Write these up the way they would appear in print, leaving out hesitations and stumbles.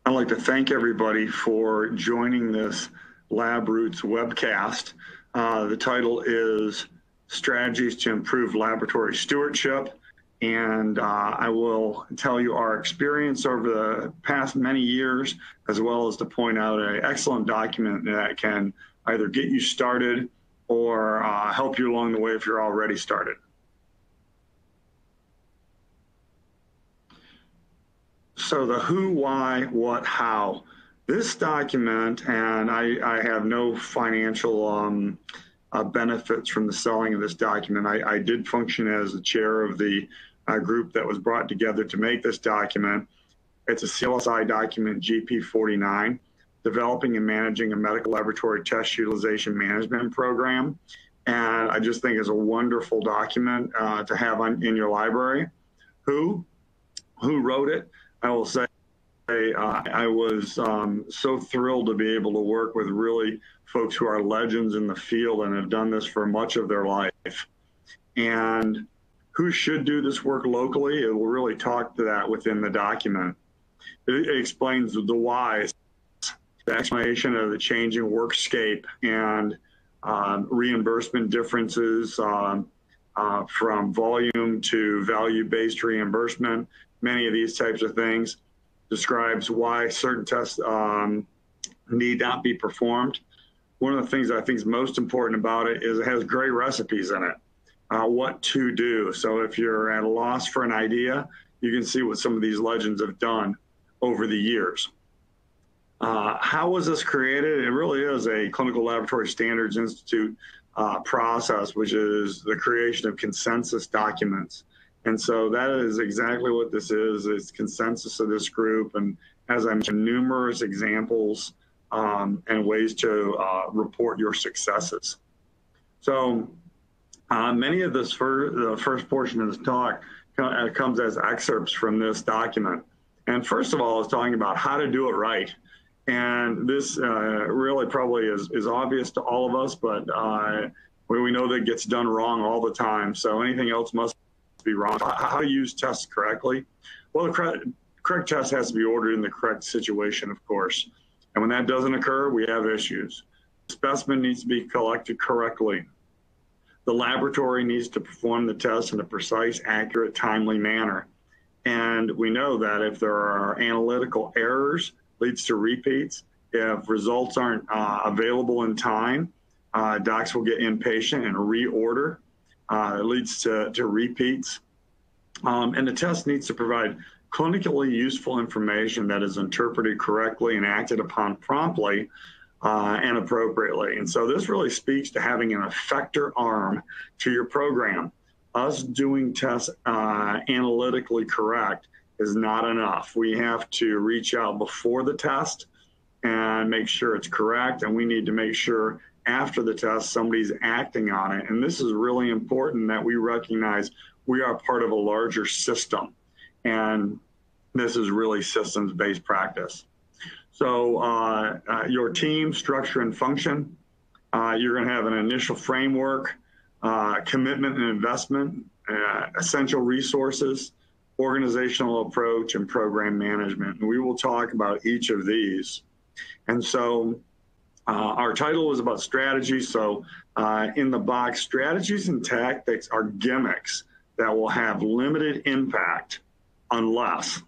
I'd like to thank everybody for joining this LabRoots webcast. The title is Strategies to Improve Laboratory Stewardship. And I will tell you our experience over the past many years, as well as to point out an excellent document that can either get you started or help you along the way if you're already started. So the who, why, what, how. This document, and I have no financial benefits from the selling of this document. I did function as the chair of the group that was brought together to make this document. It's a CLSI document, GP49, Developing and Managing a Medical Laboratory Test Utilization Management Program. And I just think it's a wonderful document to have in your library. Who wrote it? I will say I was so thrilled to be able to work with really folks who are legends in the field and have done this for much of their life. And who should do this work locally? It will really talk to that within the document. It explains the whys, the explanation of the changing workscape and reimbursement differences from volume to value-based reimbursement. Many of these types of things describes why certain tests need not be performed. One of the things I think is most important about it is it has great recipes in it, what to do. So if you're at a loss for an idea, you can see what some of these legends have done over the years. How was this created? It really is a Clinical Laboratory Standards Institute process, which is the creation of consensus documents. And so that is exactly what this is. It's consensus of this group. And as I mentioned, numerous examples and ways to report your successes. So many of this, the first portion of this talk comes as excerpts from this document. And first of all, it's talking about how to do it right. And this really probably is obvious to all of us, but we know that it gets done wrong all the time. So anything else must be wrong. How to use tests correctly? Well, the correct test has to be ordered in the correct situation, of course. And when that doesn't occur, we have issues. The specimen needs to be collected correctly. The laboratory needs to perform the test in a precise, accurate, timely manner. And we know that if there are analytical errors, leads to repeats. If results aren't available in time, docs will get impatient and reorder. It leads to repeats. And the test needs to provide clinically useful information that is interpreted correctly and acted upon promptly and appropriately. And so this really speaks to having an effector arm to your program. Us doing tests analytically correct is not enough. We have to reach out before the test and make sure it's correct. And we need to make sure after the test, somebody's acting on it. And this is really important that we recognize we are part of a larger system. And this is really systems-based practice. So your team, structure, and function, you're going to have an initial framework, commitment and investment, essential resources, organizational approach, and program management. And we will talk about each of these. And so our title is about strategy. So in the box, strategies and tactics are gimmicks that will have limited impact unless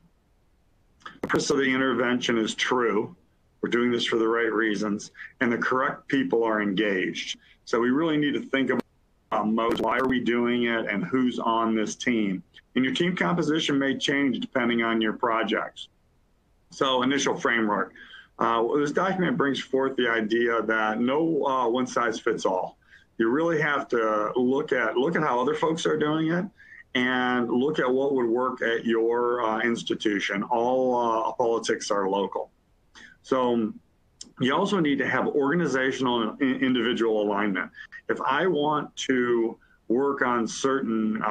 the purpose of the intervention is true, we're doing this for the right reasons, and the correct people are engaged. So we really need to think about modes. Why are we doing it and who's on this team? And your team composition may change depending on your projects. So initial framework. This document brings forth the idea that no one size fits all. You really have to look at how other folks are doing it and look at what would work at your institution. All politics are local. So you also need to have organizational and individual alignment. If I want to work on certain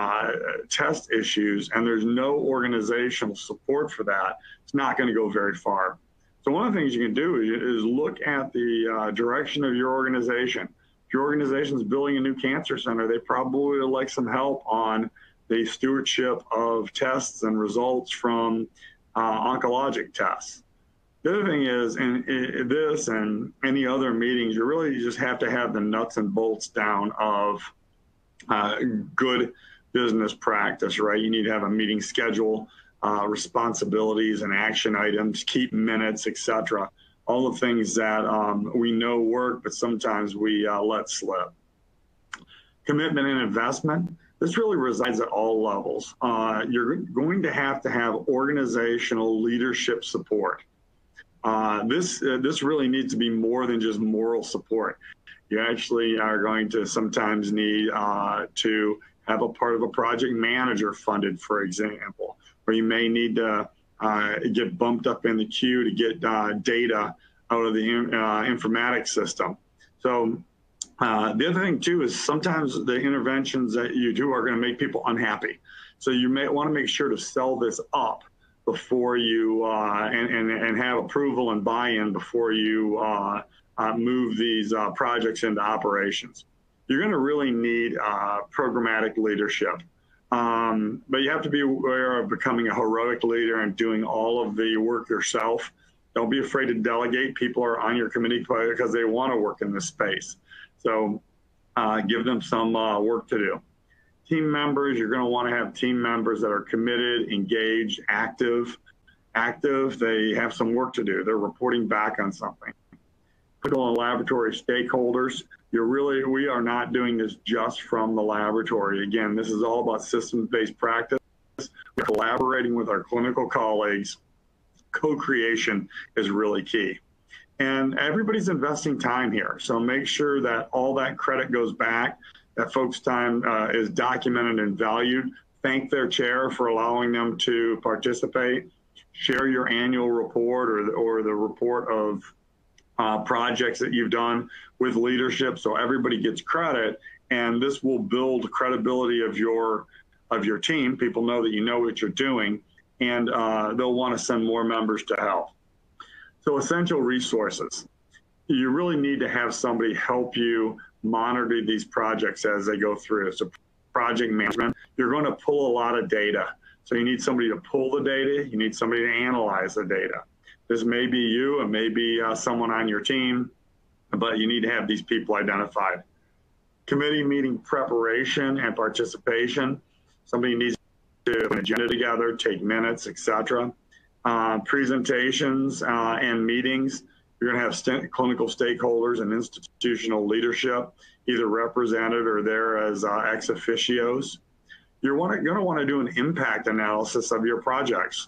test issues and there's no organizational support for that, it's not going to go very far. So one of the things you can do is look at the direction of your organization. If your organization is building a new cancer center, they probably would like some help on the stewardship of tests and results from oncologic tests. The other thing is, in this and any other meetings, you really just have to have the nuts and bolts down of good business practice, right? You need to have a meeting schedule, responsibilities and action items, keep minutes, etc. All the things that we know work, but sometimes we let slip. Commitment and investment. This really resides at all levels. You're going to have organizational leadership support. This really needs to be more than just moral support. You actually are going to sometimes need to have a part of a project manager funded, for example, or you may need to get bumped up in the queue to get data out of the informatics system. So the other thing too is sometimes the interventions that you do are going to make people unhappy. So you may want to make sure to sell this up before you and have approval and buy-in before you move these projects into operations. You're going to really need programmatic leadership. But you have to be aware of becoming a heroic leader and doing all of the work yourself. Don't be afraid to delegate. People are on your committee because they want to work in this space. So give them some work to do. Team members, you're going to want to have team members that are committed, engaged, active. They have some work to do. They're reporting back on something. Clinical and laboratory stakeholders, we are not doing this just from the laboratory. Again, this is all about systems-based practice. We're collaborating with our clinical colleagues. Co-creation is really key. And everybody's investing time here. So make sure that all that credit goes back, that folks' time is documented and valued. Thank their chair for allowing them to participate. Share your annual report or the report of projects that you've done with leadership so everybody gets credit. And this will build credibility of your team. People know that you know what you're doing, and they'll want to send more members to help. So essential resources. You really need to have somebody help you monitor these projects as they go through. So project management, you're going to pull a lot of data. So you need somebody to pull the data. You need somebody to analyze the data. This may be you, it may be someone on your team, but you need to have these people identified. Committee meeting preparation and participation. Somebody needs to put an agenda together, take minutes, etc. Presentations and meetings. You're going to have clinical stakeholders and institutional leadership, either represented or there as ex officios. You're going to want to do an impact analysis of your projects.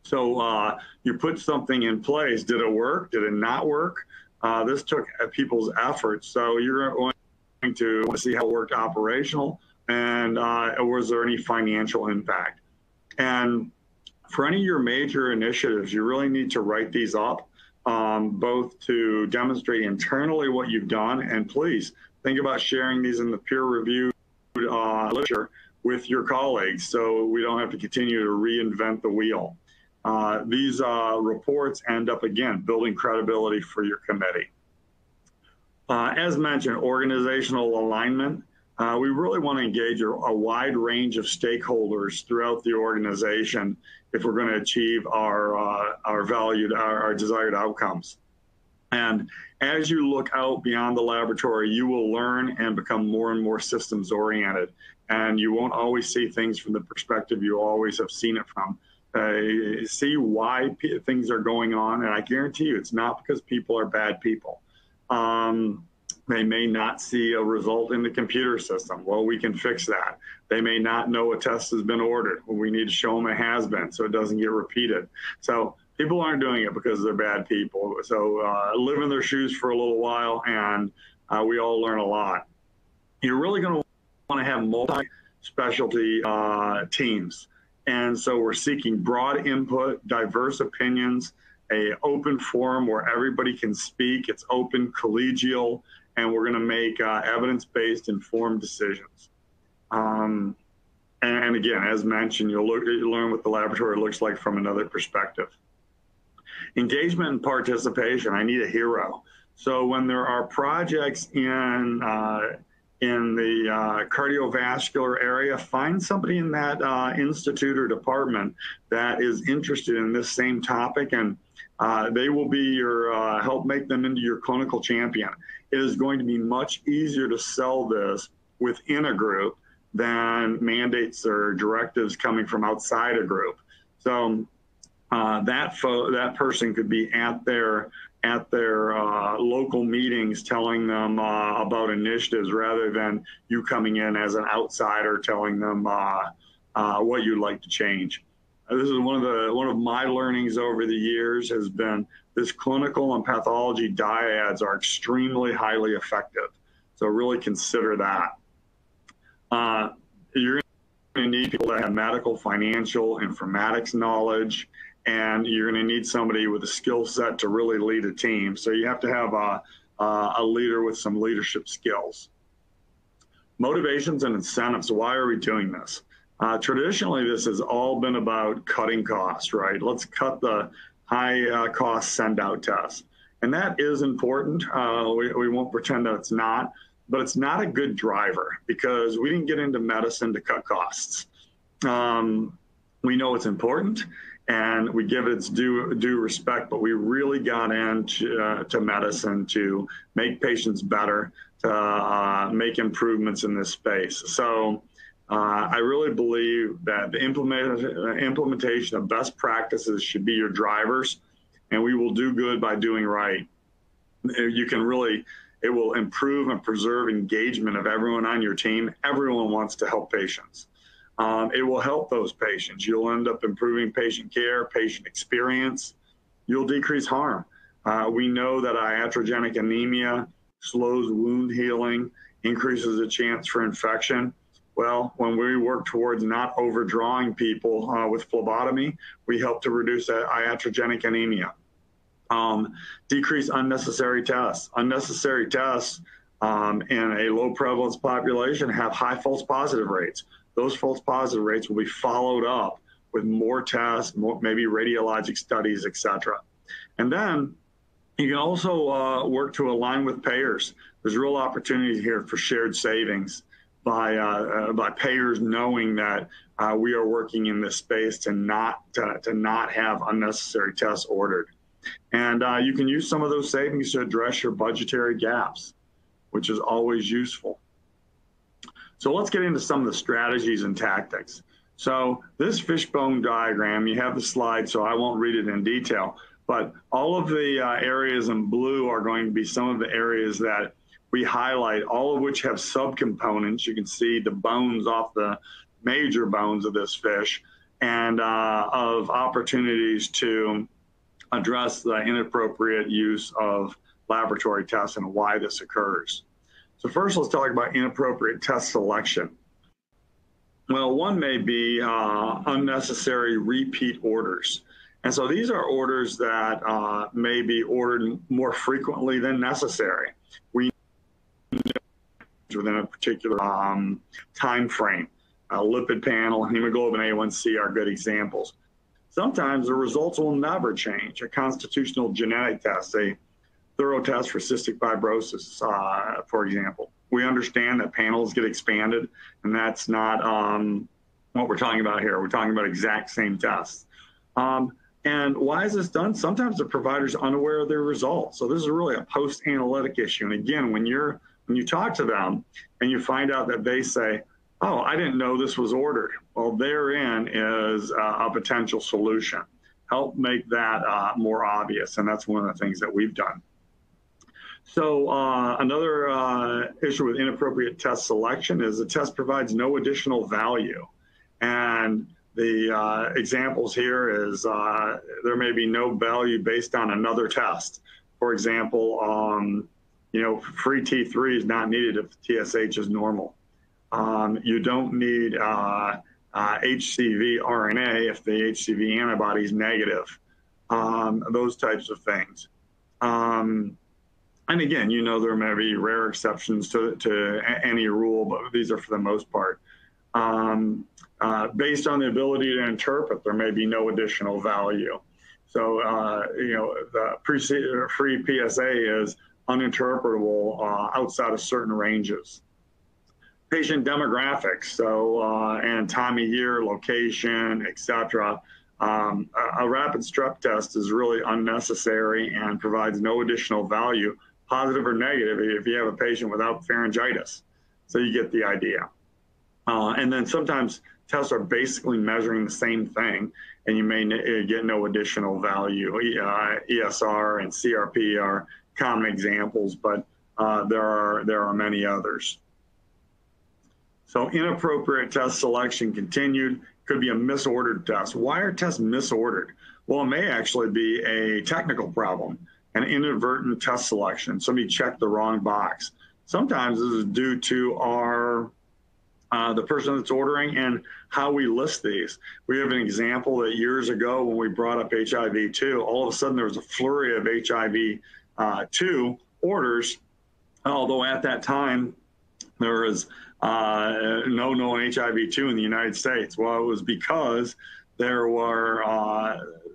So you put something in place. Did it work? Did it not work? This took people's efforts. So you're going to want to see how it worked operational and was there any financial impact. And for any of your major initiatives, you really need to write these up, both to demonstrate internally what you've done, and please think about sharing these in the peer-reviewed literature with your colleagues so we don't have to continue to reinvent the wheel. These reports end up, again, building credibility for your committee. As mentioned, organizational alignment. We really want to engage a wide range of stakeholders throughout the organization if we're going to achieve our desired outcomes. And as you look out beyond the laboratory, you will learn and become more and more systems oriented. And you won't always see things from the perspective you always have seen it from. See why things are going on, and I guarantee you it's not because people are bad people. They may not see a result in the computer system. Well, we can fix that. They may not know a test has been ordered. Well, we need to show them it has been so it doesn't get repeated. So people aren't doing it because they're bad people. So live in their shoes for a little while, and we all learn a lot. You're really going to want to have multi-specialty teams. And so we're seeking broad input, diverse opinions, an open forum where everybody can speak. It's open, collegial, and we're going to make evidence-based, informed decisions. And again, as mentioned, you'll learn what the laboratory looks like from another perspective. Engagement and participation. I need a hero. So when there are projects in in the cardiovascular area, find somebody in that institute or department that is interested in this same topic, and they will be your help make them into your clinical champion. It is going to be much easier to sell this within a group than mandates or directives coming from outside a group. So that person could be at their local meetings telling them about initiatives, rather than you coming in as an outsider telling them what you'd like to change. This is one of my learnings over the years has been this clinical and pathology dyads are extremely highly effective. So really consider that. You're going to need people that have medical, financial, informatics knowledge, and you're going to need somebody with a skill set to really lead a team. So you have to have a leader with some leadership skills. Motivations and incentives. Why are we doing this? Traditionally, this has all been about cutting costs, right? Let's cut the high cost send out test. And that is important. We won't pretend that it's not, but it's not a good driver, because we didn't get into medicine to cut costs. We know it's important and we give it its due respect, but we really got into medicine to make patients better, to make improvements in this space. So I really believe that the implementation of best practices should be your drivers, and we will do good by doing right. You can really, it will improve and preserve engagement of everyone on your team. Everyone wants to help patients. It will help those patients. You'll end up improving patient care, patient experience. You'll decrease harm. We know that iatrogenic anemia slows wound healing, increases the chance for infection. Well, when we work towards not overdrawing people with phlebotomy, we help to reduce iatrogenic anemia. Decrease unnecessary tests. Unnecessary tests in a low prevalence population have high false positive rates. Those false positive rates will be followed up with more tests, maybe radiologic studies, et cetera. And then you can also work to align with payers. There's real opportunity here for shared savings by payers knowing that we are working in this space to not have unnecessary tests ordered. And you can use some of those savings to address your budgetary gaps, which is always useful. So let's get into some of the strategies and tactics. So this fishbone diagram, you have the slide, so I won't read it in detail, but all of the areas in blue are going to be some of the areas that we highlight, all of which have subcomponents. You can see the bones off the major bones of this fish, and of opportunities to address the inappropriate use of laboratory tests and why this occurs. So first, let's talk about inappropriate test selection. Well, one may be unnecessary repeat orders. And so these are orders that may be ordered more frequently than necessary. We within a particular time frame. Lipid panel, hemoglobin A1C are good examples. Sometimes the results will never change. A constitutional genetic test, a thorough test for cystic fibrosis, for example. We understand that panels get expanded, and that's not what we're talking about here. We're talking about exact same tests. And why is this done? Sometimes the provider's unaware of their results. So this is really a post-analytic issue. And again, when you talk to them and you find out that they say, oh, I didn't know this was ordered. Well, therein is a potential solution. Help make that more obvious. And that's one of the things that we've done. So another issue with inappropriate test selection is the test provides no additional value. And the examples here is there may be no value based on another test. For example, free T3 is not needed if the TSH is normal. You don't need HCV RNA if the HCV antibody is negative. Those types of things. And again, there may be rare exceptions to any rule, but these are for the most part. Based on the ability to interpret, there may be no additional value. So, the free PSA is uninterpretable outside of certain ranges. patient demographics, so and time of year, location, etc. A rapid strep test is really unnecessary and provides no additional value, positive or negative, if you have a patient without pharyngitis. So you get the idea. And then sometimes tests are basically measuring the same thing, and you may get no additional value. ESR and CRP are common examples, but there are many others. So inappropriate test selection continued. Could be a misordered test. Why are tests misordered? Well, it may actually be a technical problem, an inadvertent test selection. Somebody checked the wrong box. Sometimes this is due to the person that's ordering and how we list these. We have an example that years ago when we brought up HIV-2, all of a sudden there was a flurry of HIV-2 orders, although at that time there was no known HIV-2 in the United States. Well, it was because there were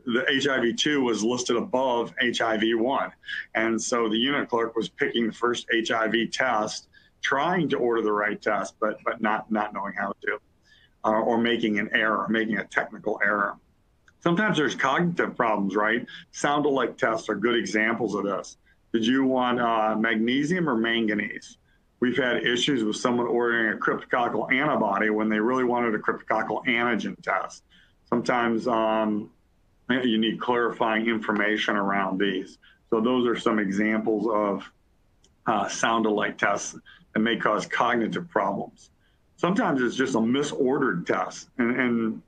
the HIV-2 was listed above HIV-1. And so the unit clerk was picking the first HIV test, trying to order the right test, but not knowing how to, or making an error, making a technical error. Sometimes there's cognitive problems, right? Sound-alike tests are good examples of this. Did you want magnesium or manganese? We've had issues with someone ordering a cryptococcal antibody when they really wanted a cryptococcal antigen test. Sometimes you need clarifying information around these. So those are some examples of sound-alike tests that may cause cognitive problems. Sometimes it's just a misordered test. And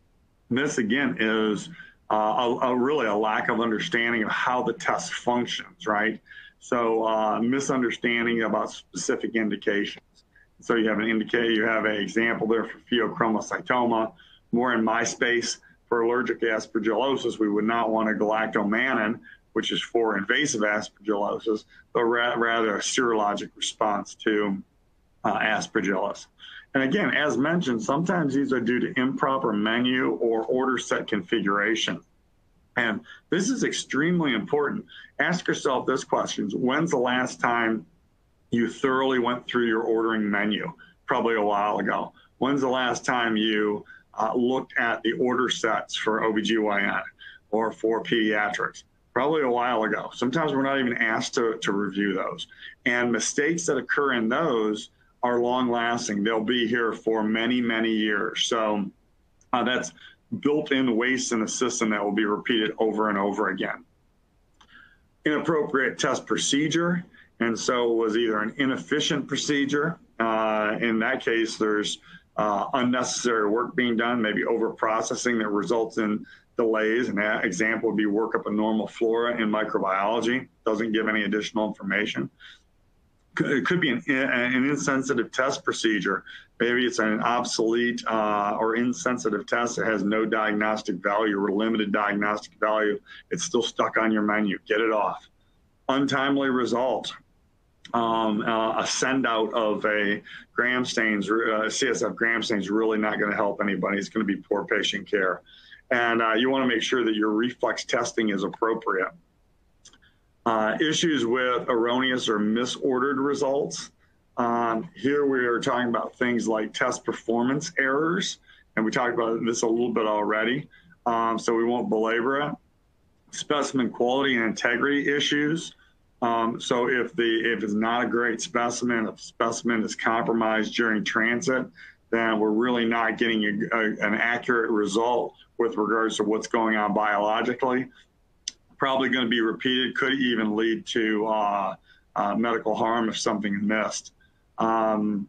this, again, is really a lack of understanding of how the test functions, right? So misunderstanding about specific indications. So you have an example there for pheochromocytoma. More in my space, for allergic aspergillosis, we would not want a galactomannan, which is for invasive aspergillosis, but rather a serologic response to aspergillus. And again, as mentioned, sometimes these are due to improper menu or order set configuration. And this is extremely important. Ask yourself this question: when's the last time you thoroughly went through your ordering menu? Probably a while ago. When's the last time you looked at the order sets for OBGYN or for pediatrics? Probably a while ago. Sometimes we're not even asked to review those. And mistakes that occur in those are long lasting. They'll be here for many, many years. So that's built-in waste in the system that will be repeated over and over again. Inappropriate test procedure. And so it was either an inefficient procedure. In that case, there's unnecessary work being done, maybe over-processing that results in delays. And that example would be workup of normal flora in microbiology. Doesn't give any additional information. It could be an insensitive test procedure. Maybe it's an obsolete or insensitive test that has no diagnostic value or limited diagnostic value. It's still stuck on your menu. Get it off. Untimely result. A send out of a gram stains, CSF gram stain is really not going to help anybody. It's going to be poor patient care. And you want to make sure that your reflex testing is appropriate. Issues with erroneous or misordered results. Here we are talking about things like test performance errors, and we talked about this a little bit already, so we won't belabor it. Specimen quality and integrity issues. So if it's not a great specimen, if the specimen is compromised during transit, then we're really not getting an accurate result with regards to what's going on biologically. Probably going to be repeated, could even lead to medical harm if something is missed. And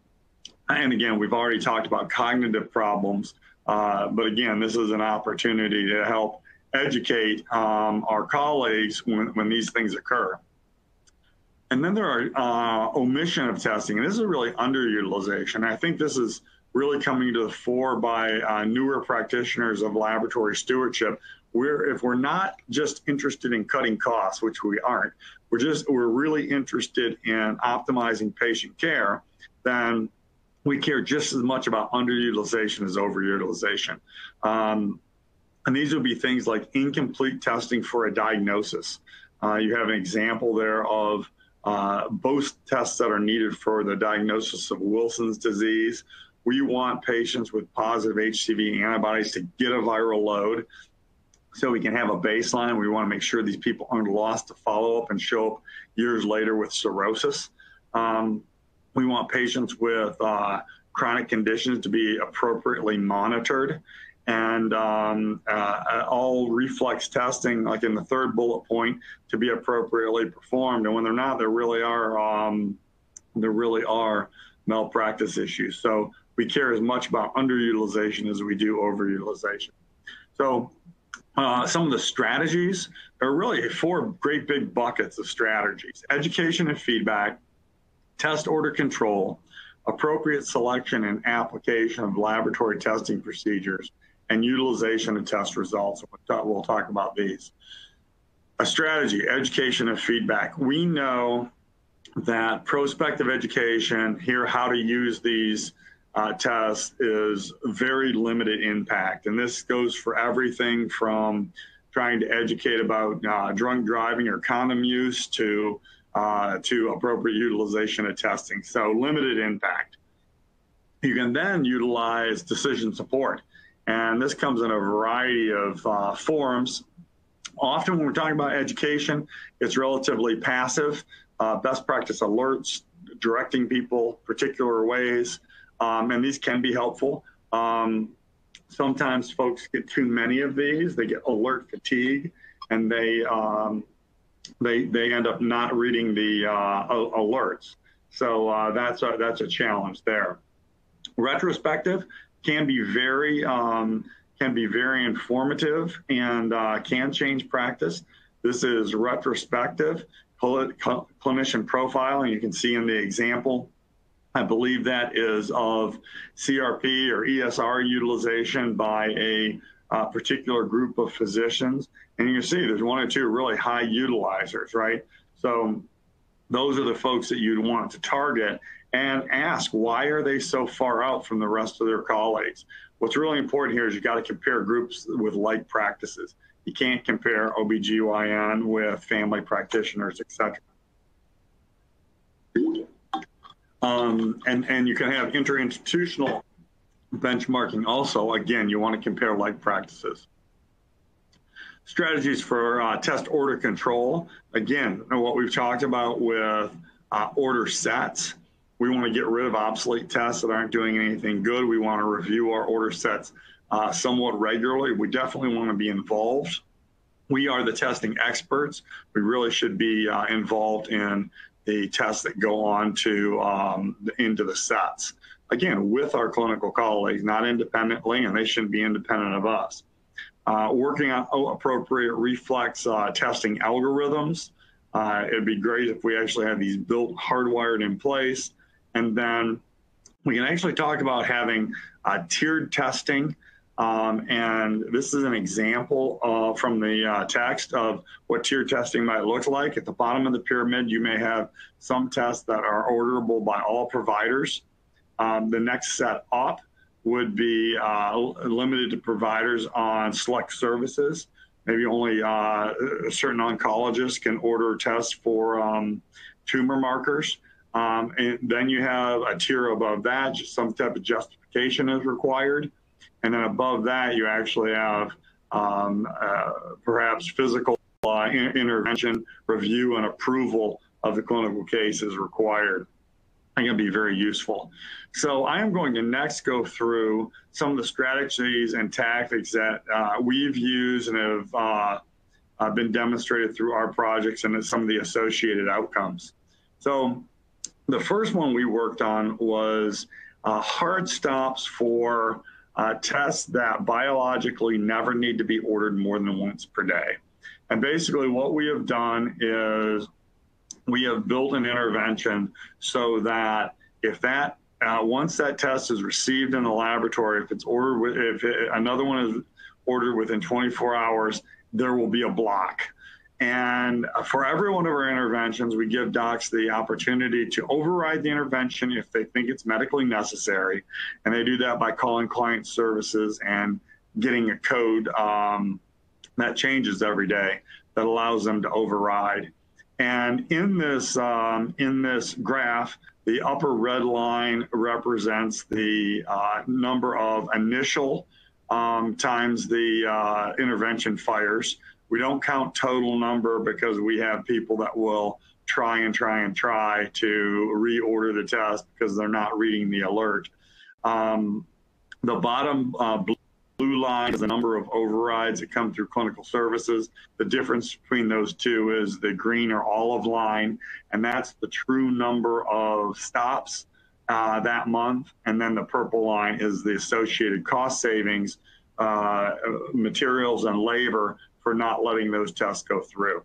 again, we've already talked about cognitive problems, but again, this is an opportunity to help educate our colleagues when these things occur. And then there are omission of testing, and this is really underutilization. I think this is really coming to the fore by newer practitioners of laboratory stewardship. If we're not just interested in cutting costs, which we aren't, we're really interested in optimizing patient care, then we care just as much about underutilization as overutilization. And these would be things like incomplete testing for a diagnosis. You have an example there of both tests that are needed for the diagnosis of Wilson's disease. We want patients with positive HCV antibodies to get a viral load so we can have a baseline. We want to make sure these people aren't lost to follow-up and show up years later with cirrhosis. We want patients with chronic conditions to be appropriately monitored. And all reflex testing, like in the third bullet point, to be appropriately performed. And when they're not, there really are malpractice issues. So we care as much about underutilization as we do overutilization. So some of the strategies, there are really 4 great big buckets of strategies: education and feedback, test order control, appropriate selection and application of laboratory testing procedures, and utilization of test results. We'll talk about these. A strategy, education and feedback. We know that prospective education, how to use these tests, is very limited impact. And this goes for everything from trying to educate about drunk driving or condom use to appropriate utilization of testing. So limited impact. You can then utilize decision support. And this comes in a variety of forms. Often when we're talking about education, it's relatively passive. Best practice alerts, directing people particular ways, and these can be helpful. Sometimes folks get too many of these. They get alert fatigue, and they end up not reading the alerts. So that's a challenge there. Retrospective can be very informative and can change practice. This is retrospective clinician profiling. You can see in the example, I believe that is of CRP or ESR utilization by a particular group of physicians. And you can see there's 1 or 2 really high utilizers, right? So those are the folks that you'd want to target and ask, why are they so far out from the rest of their colleagues? What's really important here is you got to compare groups with like practices. You can't compare OBGYN with family practitioners, et cetera. And you can have interinstitutional benchmarking also. Again, you want to compare like practices. Strategies for test order control. Again, what we've talked about with order sets. We want to get rid of obsolete tests that aren't doing anything good. We want to review our order sets somewhat regularly. We definitely want to be involved. We are the testing experts. We really should be involved in the tests that go on to into the sets. Again, with our clinical colleagues, not independently, and they shouldn't be independent of us. Working on appropriate reflex testing algorithms. It'd be great if we actually had these built, hardwired in place. And then we can actually talk about having tiered testing. And this is an example from the text of what tiered testing might look like. At the bottom of the pyramid, you may have some tests that are orderable by all providers. The next set up would be limited to providers on select services. Maybe only certain oncologists can order tests for tumor markers. And then you have a tier above that, just some type of justification is required. And then above that, you actually have perhaps physical intervention, review, and approval of the clinical case is required. I think it'll be very useful. So I am going to next go through some of the strategies and tactics that we've used and have been demonstrated through our projects and some of the associated outcomes. So the first one we worked on was hard stops for tests that biologically never need to be ordered more than once per day. And basically what we have done is we have built an intervention so that if that once that test is received in the laboratory, if it's ordered, another one is ordered within 24 hours, there will be a block. And for every one of our interventions, we give docs the opportunity to override the intervention if they think it's medically necessary. And they do that by calling client services and getting a code that changes every day that allows them to override. And in this graph, the upper red line represents the number of initial times the intervention fires. We don't count total number because we have people that will try to reorder the test because they're not reading the alert. The bottom blue line is the number of overrides that come through clinical services. The difference between those two is the green or olive line, and that's the true number of stops that month. And then the purple line is the associated cost savings, materials and labor for not letting those tests go through.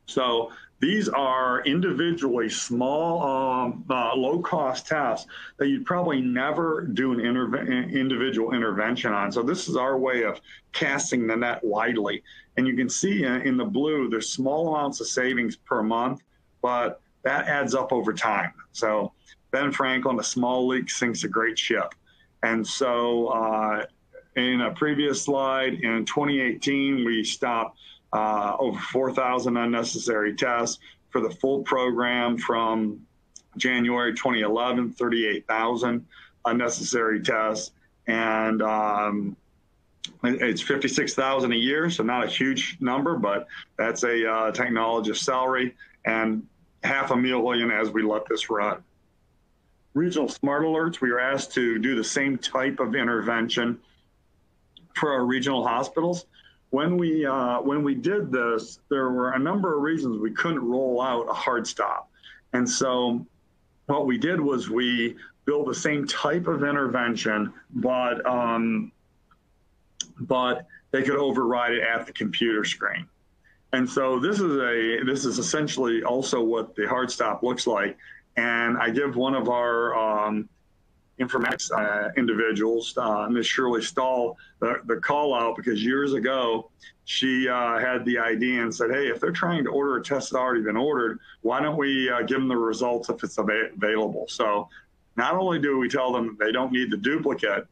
So these are individually small, low-cost tests that you'd probably never do an individual intervention on. So this is our way of casting the net widely. And you can see in the blue, there's small amounts of savings per month, but that adds up over time. So Ben Franklin, a small leak sinks a great ship. And so in a previous slide, in 2018, we stopped over 4,000 unnecessary tests. For the full program from January 2011, 38,000 unnecessary tests. And it's 56,000 a year, so not a huge number, but that's a technologist's salary, and $500,000 as we let this run. Regional smart alerts, we were asked to do the same type of intervention for our regional hospitals. When we did this, there were a number of reasons we couldn't roll out a hard stop. And so what we did was we built the same type of intervention, but they could override it at the computer screen. And so this is essentially also what the hard stop looks like. And I give one of our informatics individuals, Ms. Shirley Stahl, the call out, because years ago she had the idea and said, hey, if they're trying to order a test that's already been ordered, why don't we give them the results if it's available? So not only do we tell them they don't need the duplicate,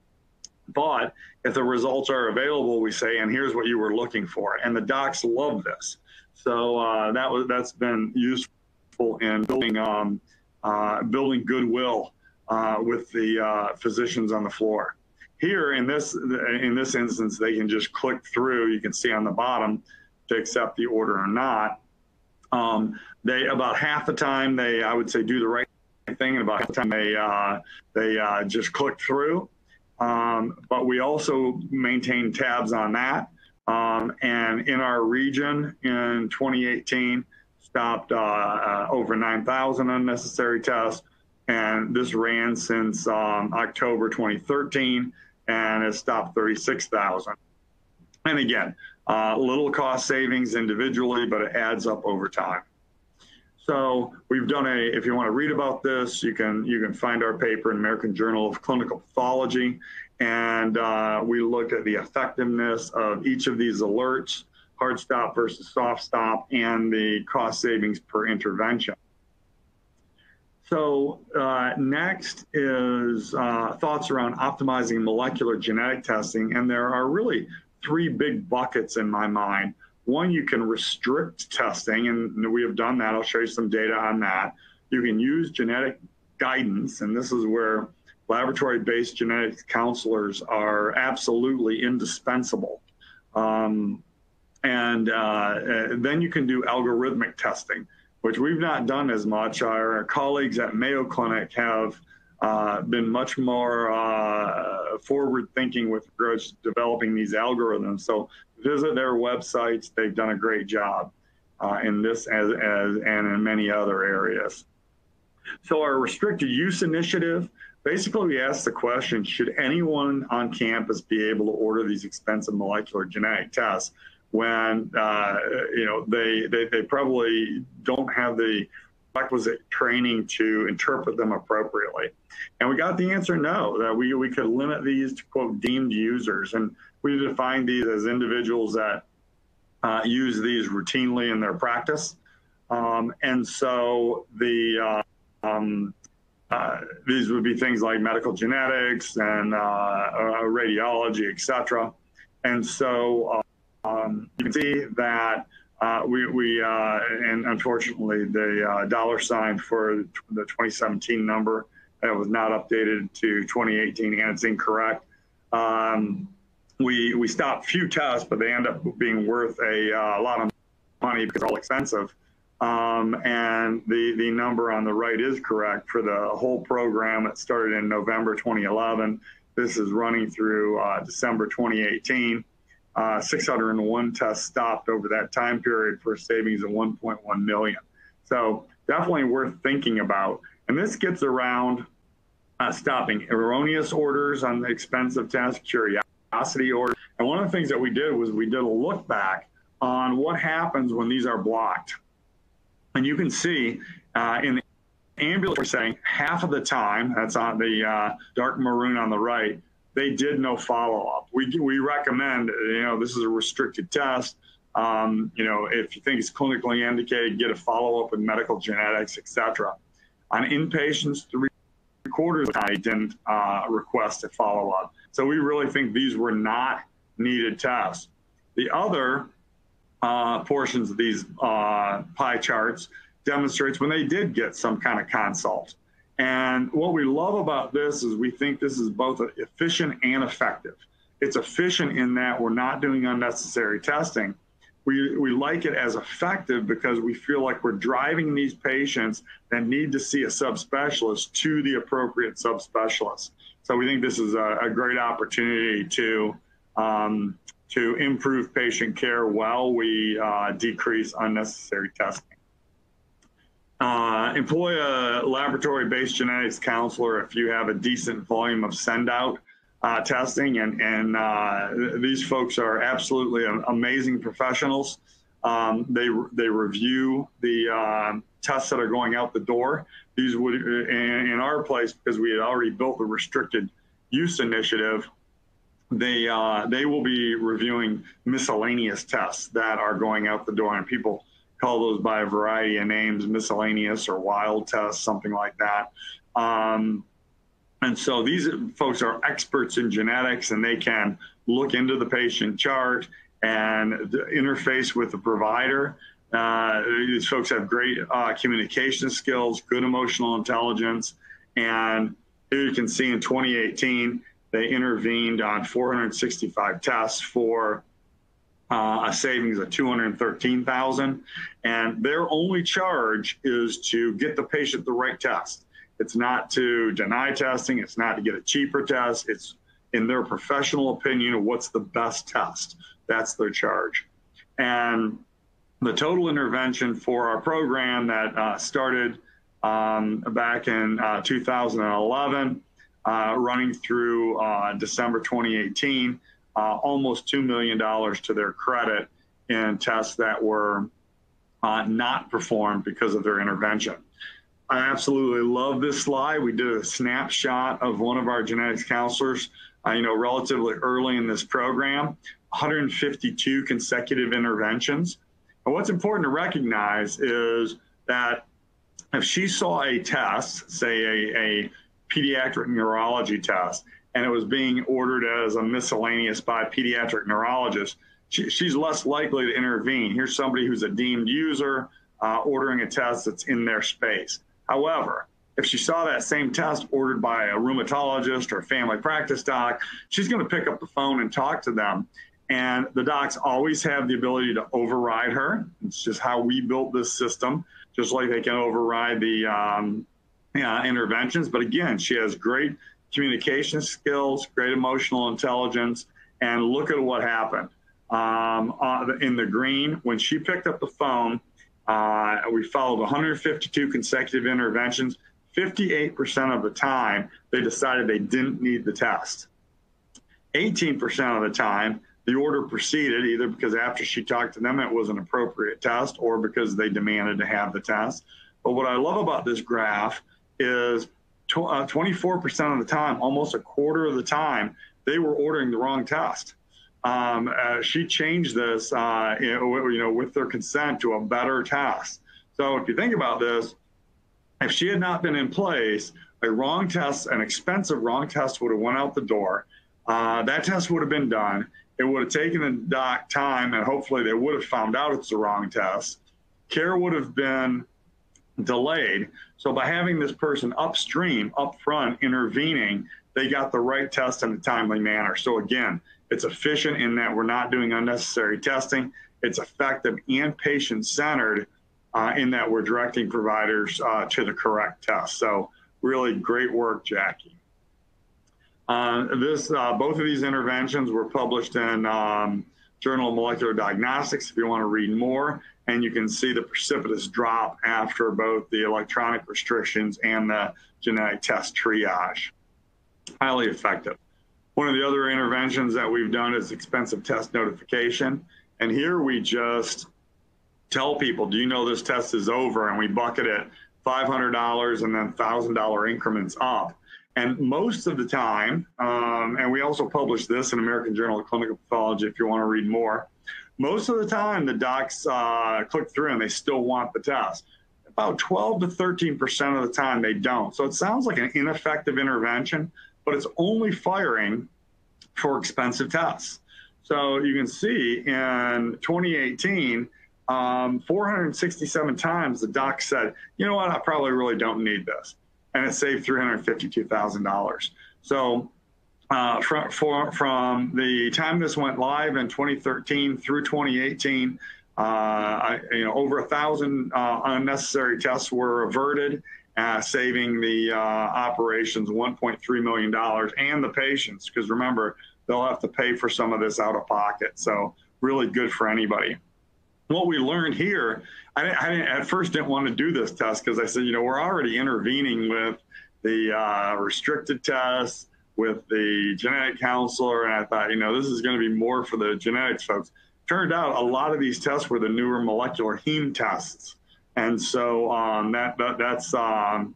but if the results are available, we say, and here's what you were looking for. And the docs love this. So that's been useful in building goodwill with the physicians on the floor. Here in this instance, they can just click through. You can see on the bottom to accept the order or not. They about half the time I would say do the right thing, and about half the time they just click through. But we also maintain tabs on that. And in our region in 2018, stopped over 9,000 unnecessary tests. And this ran since October 2013, and has stopped 36,000. And again, little cost savings individually, but it adds up over time. So we've done if you want to read about this, you can find our paper in American Journal of Clinical Pathology. And we looked at the effectiveness of each of these alerts, hard stop versus soft stop, and the cost savings per intervention. So next is thoughts around optimizing molecular genetic testing. And there are really three big buckets in my mind. One, you can restrict testing, and we have done that. I'll show you some data on that. You can use genetic guidance, and this is where laboratory-based genetics counselors are absolutely indispensable. And then you can do algorithmic testing, which we've not done as much. Our colleagues at Mayo Clinic have been much more forward-thinking with regards to developing these algorithms. So visit their websites. They've done a great job in this and in many other areas. So our restricted use initiative, basically we ask the question, should anyone on campus be able to order these expensive molecular genetic tests when they probably don't have the requisite training to interpret them appropriately? And we got the answer no, that we could limit these to, quote, deemed users. And we define these as individuals that use these routinely in their practice. And so these would be things like medical genetics and radiology, et cetera. And so you can see that And unfortunately, the dollar sign for the 2017 number that was not updated to 2018, and it's incorrect. We stopped few tests, but they end up being worth a lot of money because they're all expensive. And the number on the right is correct for the whole program. It started in November 2011. This is running through December 2018. 601 tests stopped over that time period for a savings of 1.1 million. So definitely worth thinking about. And this gets around stopping erroneous orders on the expensive tests, curiosity orders. And one of the things that we did was we did a look back on what happens when these are blocked. And you can see in the ambulatory setting, half of the time, that's on the dark maroon on the right, they did no follow-up. We recommend, this is a restricted test. If you think it's clinically indicated, get a follow-up with medical genetics, et cetera. On inpatients, 3/4 of the time, they didn't request a follow-up. So we really think these were not needed tests. The other portions of these pie charts demonstrates when they did get some kind of consult. And what we love about this is we think this is both efficient and effective. It's efficient in that we're not doing unnecessary testing. We like it as effective because we feel like we're driving these patients that need to see a subspecialist to the appropriate subspecialist. So we think this is a great opportunity to improve patient care while we decrease unnecessary testing. Employ a laboratory-based genetics counselor if you have a decent volume of send-out testing, and these folks are absolutely amazing professionals. They review the tests that are going out the door. These would, in our place, because we had already built the restricted use initiative, they will be reviewing miscellaneous tests that are going out the door, and people call those by a variety of names, miscellaneous or wild tests, something like that. And so these folks are experts in genetics, and they can look into the patient chart and interface with the provider. These folks have great communication skills, good emotional intelligence. And here you can see in 2018, they intervened on 465 tests for a savings of $213,000. And their only charge is to get the patient the right test. It's not to deny testing. It's not to get a cheaper test. It's, in their professional opinion, what's the best test. That's their charge. And the total intervention for our program that started back in 2011, running through December 2018, almost $2 million to their credit in tests that were not performed because of their intervention. I absolutely love this slide. We did a snapshot of one of our genetics counselors, relatively early in this program, 152 consecutive interventions. And what's important to recognize is that if she saw a test, say a pediatric neurology test, and it was being ordered as a miscellaneous by a pediatric neurologist, she's less likely to intervene. Here's somebody who's a deemed user ordering a test that's in their space. However, if she saw that same test ordered by a rheumatologist or a family practice doc, she's going to pick up the phone and talk to them. And the docs always have the ability to override her. It's just how we built this system, just like they can override the interventions. But again, she has great communication skills, great emotional intelligence, and look at what happened. In the green, when she picked up the phone, we followed 152 consecutive interventions. 58% of the time, they decided they didn't need the test. 18% of the time, the order proceeded either because after she talked to them, it was an appropriate test, or because they demanded to have the test. But what I love about this graph is 24% of the time, almost a quarter of the time, they were ordering the wrong test. She changed this, with their consent to a better test. So if you think about this, if she had not been in place, a wrong test, an expensive wrong test would have went out the door. That test would have been done, It would have taken the doc time, and hopefully they would have found out it's the wrong test. Care would have been delayed. So by having this person upstream, up front, intervening, they got the right test in a timely manner. So again, it's efficient in that we're not doing unnecessary testing. It's effective and patient-centered in that we're directing providers to the correct test. So really great work, Jackie. Both of these interventions were published in Journal of Molecular Diagnostics if you want to read more, and you can see the precipitous drop after both the electronic restrictions and the genetic test triage. Highly effective. One of the other interventions that we've done is expensive test notification, and here we just tell people, do you know this test is over? And we bucket it $500 and then $1,000 increments up. And most of the time, and we also publish this in American Journal of Clinical Pathology if you want to read more, most of the time the docs click through and they still want the test. About 12 to 13% of the time they don't. So it sounds like an ineffective intervention, but it's only firing for expensive tests. So you can see in 2018, 467 times the doc said, you know what, I probably really don't need this. And it saved $352,000. So from the time this went live in 2013 through 2018, over 1,000 unnecessary tests were averted, saving the operations $1.3 million and the patients, because remember, they'll have to pay for some of this out of pocket. So really good for anybody. What we learned here, I at first didn't want to do this test because I said, we're already intervening with the restricted tests, with the genetic counselor, and I thought, this is going to be more for the genetics folks. Turned out a lot of these tests were the newer molecular heme tests, and so that's some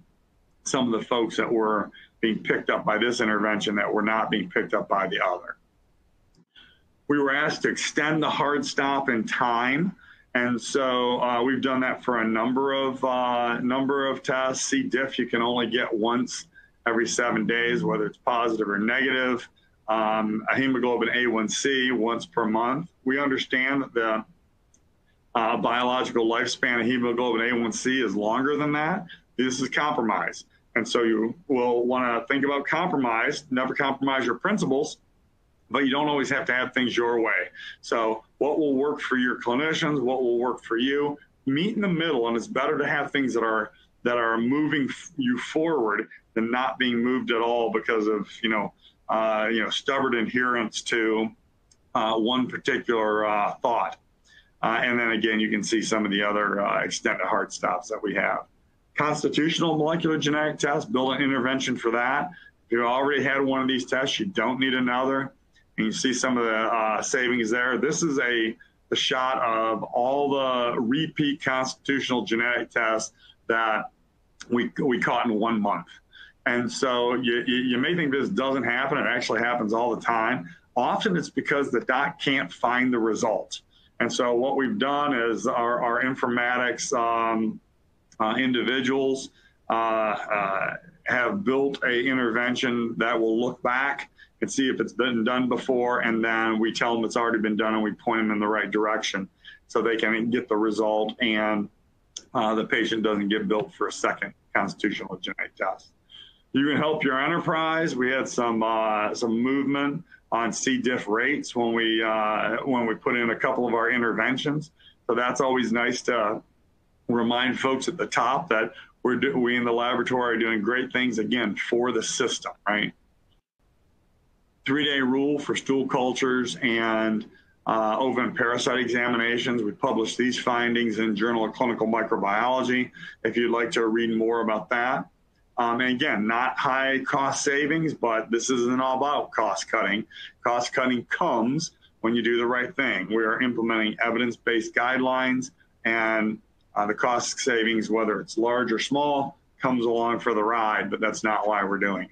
of the folks that were being picked up by this intervention that were not being picked up by the other. We were asked to extend the hard stop in time. And so we've done that for a number of tests. C. diff you can only get once every 7 days, whether it's positive or negative. A hemoglobin A1C once per month. We understand that the biological lifespan of hemoglobin A1C is longer than that. This is compromise. And so you will want to think about compromise, never compromise your principles, but you don't always have to have things your way. So what will work for your clinicians, what will work for you, meet in the middle, and it's better to have things that are moving you forward than not being moved at all because of stubborn adherence to one particular thought. And then again, you can see some of the other extended hard stops that we have. Constitutional molecular genetic test, build an intervention for that. If you already had one of these tests, you don't need another. And you see some of the savings there. This is the shot of all the repeat constitutional genetic tests that we caught in 1 month. And so you may think this doesn't happen. It actually happens all the time. Often it's because the doc can't find the result. And so what we've done is our informatics individuals have built an intervention that will look back and see if it's been done before, and then we tell them it's already been done and we point them in the right direction so they can get the result and the patient doesn't get billed for a second constitutional genetic test. You can help your enterprise. We had some movement on C. diff rates when we put in a couple of our interventions. So that's always nice to remind folks at the top that we in the laboratory are doing great things, again, for the system, right? 3-day rule for stool cultures and ovum and parasite examinations. We published these findings in Journal of Clinical Microbiology if you'd like to read more about that. And again, not high cost savings, but this isn't all about cost cutting. Cost cutting comes when you do the right thing. We are implementing evidence-based guidelines, and the cost savings, whether it's large or small, comes along for the ride, but that's not why we're doing it.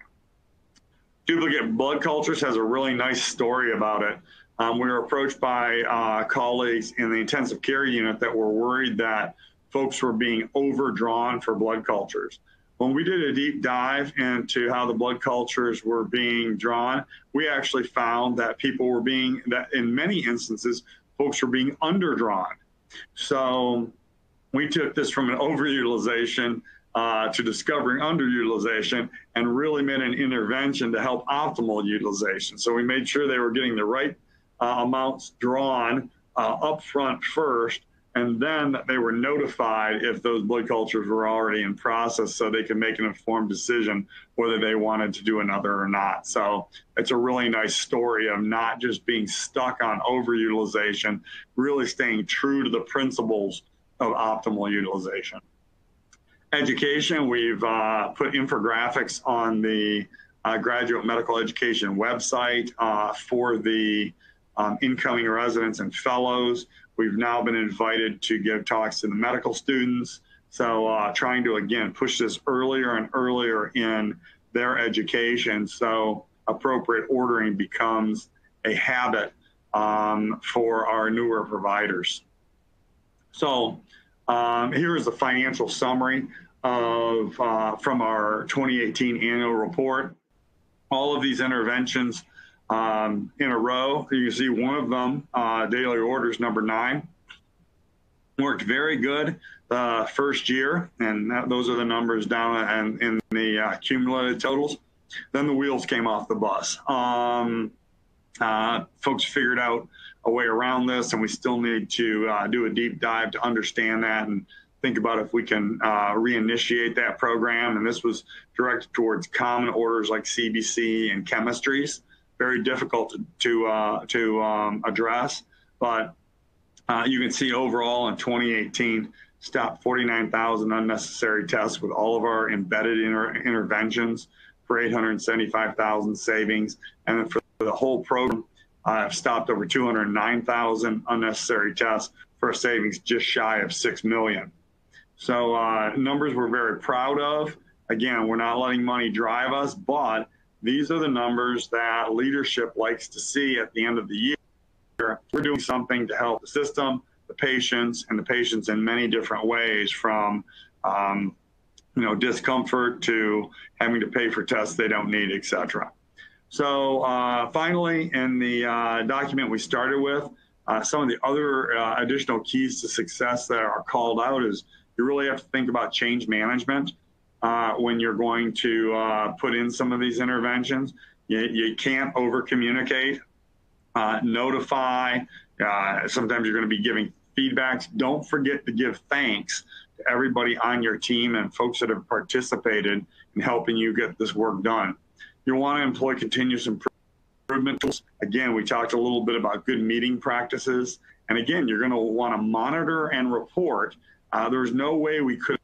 Duplicate blood cultures has a really nice story about it. We were approached by colleagues in the intensive care unit that were worried that folks were being overdrawn for blood cultures. When we did a deep dive into how the blood cultures were being drawn, we actually found that that in many instances, folks were being underdrawn. So we took this from an overutilization to discovering underutilization and really made an intervention to help optimal utilization. So we made sure they were getting the right amounts drawn up front first, and then they were notified if those blood cultures were already in process so they could make an informed decision whether they wanted to do another or not. So it's a really nice story of not just being stuck on overutilization, really staying true to the principles of optimal utilization. Education, we've put infographics on the graduate medical education website for the incoming residents and fellows. We've now been invited to give talks to the medical students. So trying to, again, push this earlier and earlier in their education so appropriate ordering becomes a habit for our newer providers. So here is the financial summary of from our 2018 annual report. All of these interventions in a row. You see one of them, daily orders number 9, worked very good the first year, and those are the numbers down and in the cumulative totals. Then the wheels came off the bus. Folks figured out a way around this, and we still need to do a deep dive to understand that and think about if we can reinitiate that program. And this was directed towards common orders like CBC and chemistries. Very difficult to address, but you can see overall in 2018, stopped 49,000 unnecessary tests with all of our embedded interventions for 875,000 savings. And then for the whole program, I've stopped over 209,000 unnecessary tests for a savings just shy of 6 million. So numbers we're very proud of. Again, we're not letting money drive us, but these are the numbers that leadership likes to see at the end of the year. We're doing something to help the system, the patients, and the patients in many different ways, from discomfort to having to pay for tests they don't need, et cetera. So finally, in the document we started with, some of the other additional keys to success that are called out is you really have to think about change management. When you're going to put in some of these interventions. You can't over communicate, notify. Sometimes you're going to be giving feedbacks. Don't forget to give thanks to everybody on your team and folks that have participated in helping you get this work done. You want to employ continuous improvement tools. Again, we talked a little bit about good meeting practices. And again, you're going to want to monitor and report. There's no way we could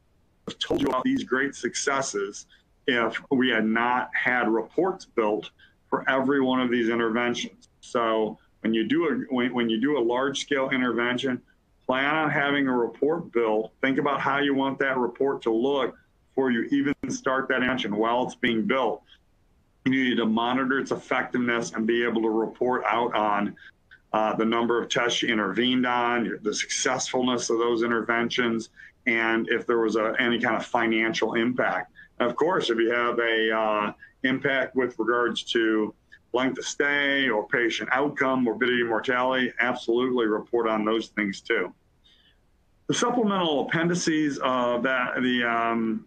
have told you about these great successes if we had not had reports built for every one of these interventions. So when you do a large-scale intervention, plan on having a report built. Think about how you want that report to look before you even start that intervention while it's being built. You need to monitor its effectiveness and be able to report out on the number of tests you intervened on, the successfulness of those interventions, and if there was any kind of financial impact. And of course, if you have a impact with regards to length of stay or patient outcome, morbidity, mortality, absolutely report on those things too. The supplemental appendices of the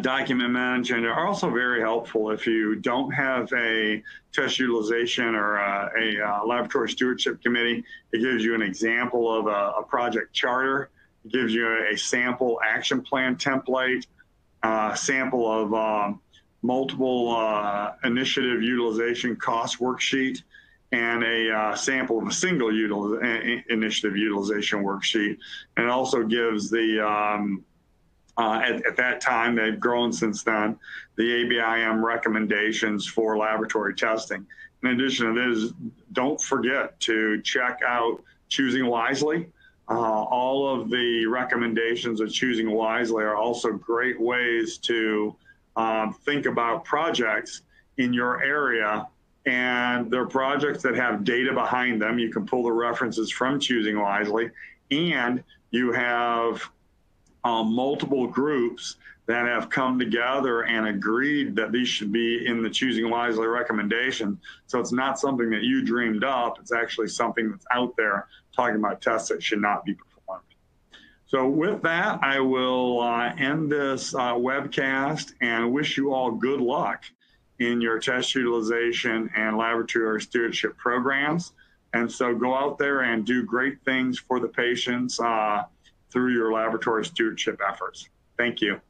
document mentioned are also very helpful if you don't have a test utilization or a laboratory stewardship committee. It gives you an example of a project charter. It gives you a sample action plan template, sample of multiple initiative utilization cost worksheet, and a sample of a single initiative utilization worksheet. And it also gives the at that time, they've grown since then, the ABIM recommendations for laboratory testing. In addition to this, don't forget to check out Choosing Wisely. All of the recommendations of Choosing Wisely are also great ways to think about projects in your area. And they're projects that have data behind them. You can pull the references from Choosing Wisely, and you have multiple groups that have come together and agreed that these should be in the Choosing Wisely recommendation. So it's not something that you dreamed up. It's actually something that's out there talking about tests that should not be performed. So with that, I will end this webcast and wish you all good luck in your test utilization and laboratory stewardship programs. And so go out there and do great things for the patients through your laboratory stewardship efforts. Thank you.